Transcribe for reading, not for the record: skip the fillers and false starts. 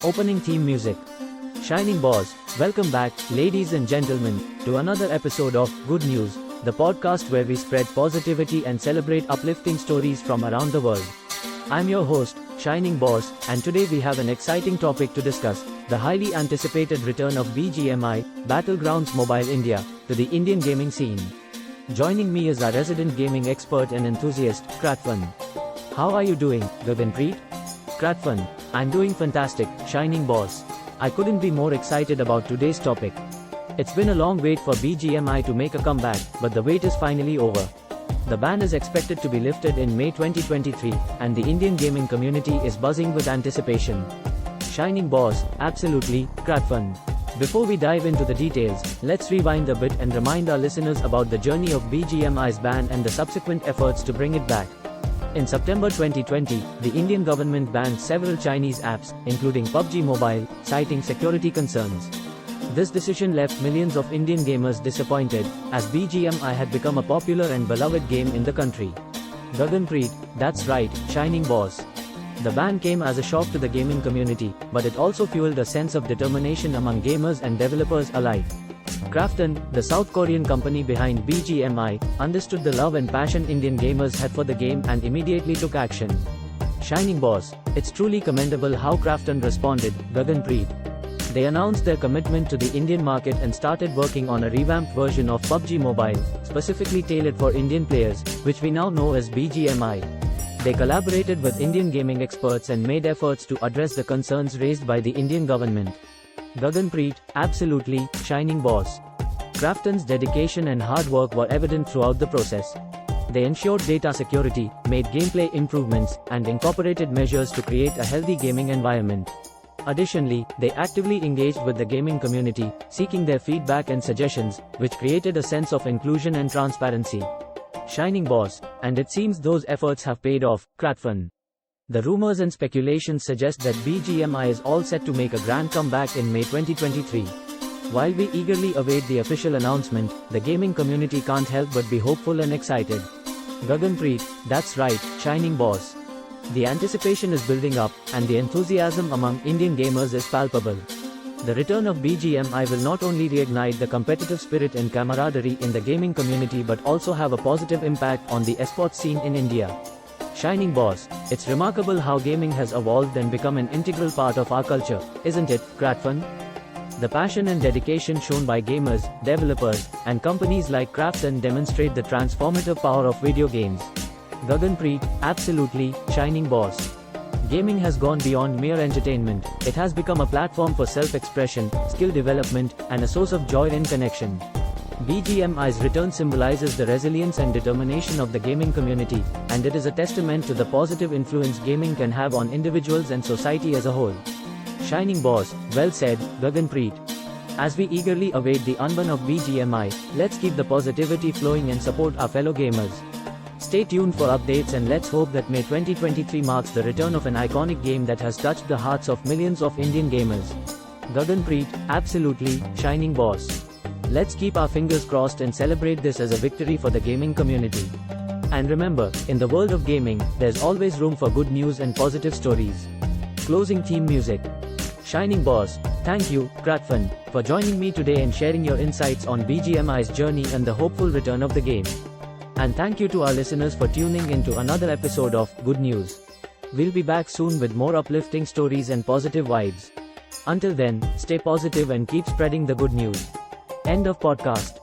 Opening theme music. Shining Boss, welcome back, ladies and gentlemen, to another episode of Good News, the podcast where we spread positivity and celebrate uplifting stories from around the world. I'm your host, Shining Boss, and today we have an exciting topic to discuss, the highly anticipated return of BGMI, Battlegrounds Mobile India, to the Indian gaming scene. Joining me is our resident gaming expert and enthusiast, Kratvan. How are you doing, Gaganpreet? Kratvan, I'm doing fantastic, Shining Boss. I couldn't be more excited about today's topic. It's been a long wait for BGMI to make a comeback, but the wait is finally over. The ban is expected to be lifted in May 2023, and the Indian gaming community is buzzing with anticipation. Shining Boss, absolutely, Kratvan. Before we dive into the details, let's rewind a bit and remind our listeners about the journey of BGMI's ban and the subsequent efforts to bring it back. In September 2020, the Indian government banned several Chinese apps, including PUBG Mobile, citing security concerns. This decision left millions of Indian gamers disappointed, as BGMI had become a popular and beloved game in the country. Gaganpreet, that's right, Shining Boss. The ban came as a shock to the gaming community, but it also fueled a sense of determination among gamers and developers alike. Krafton, the South Korean company behind BGMI, understood the love and passion Indian gamers had for the game and immediately took action. Shining Boss, it's truly commendable how Krafton responded, Gaganpreet. They announced their commitment to the Indian market and started working on a revamped version of PUBG Mobile, specifically tailored for Indian players, which we now know as BGMI. They collaborated with Indian gaming experts and made efforts to address the concerns raised by the Indian government. Gaganpreet, absolutely, Shining Boss. Krafton's dedication and hard work were evident throughout the process. They ensured data security, made gameplay improvements, and incorporated measures to create a healthy gaming environment. Additionally, they actively engaged with the gaming community, seeking their feedback and suggestions, which created a sense of inclusion and transparency. Shining Boss, and it seems those efforts have paid off, Kratvan. The rumors and speculations suggest that BGMI is all set to make a grand comeback in May 2023. While we eagerly await the official announcement, the gaming community can't help but be hopeful and excited. Gaganpreet, that's right, Shining Boss. The anticipation is building up, and the enthusiasm among Indian gamers is palpable. The return of BGMI will not only reignite the competitive spirit and camaraderie in the gaming community but also have a positive impact on the esports scene in India. Shining Boss, it's remarkable how gaming has evolved and become an integral part of our culture, isn't it, Kratvan? The passion and dedication shown by gamers, developers, and companies like Krafton demonstrate the transformative power of video games. Gaganpreet, absolutely, Shining Boss. Gaming has gone beyond mere entertainment. It has become a platform for self-expression, skill development, and a source of joy and connection. BGMI's return symbolizes the resilience and determination of the gaming community, and it is a testament to the positive influence gaming can have on individuals and society as a whole. Shining Boss, well said, Gaganpreet. As we eagerly await the unban of BGMI, let's keep the positivity flowing and support our fellow gamers. Stay tuned for updates, and let's hope that May 2023 marks the return of an iconic game that has touched the hearts of millions of Indian gamers. Gaganpreet, absolutely, Shining Boss. Let's keep our fingers crossed and celebrate this as a victory for the gaming community. And remember, in the world of gaming, there's always room for good news and positive stories. Closing theme music. Shining Boss, thank you, Kratvan, for joining me today and sharing your insights on BGMI's journey and the hopeful return of the game. And thank you to our listeners for tuning in to another episode of Good News. We'll be back soon with more uplifting stories and positive vibes. Until then, stay positive and keep spreading the good news. End of podcast.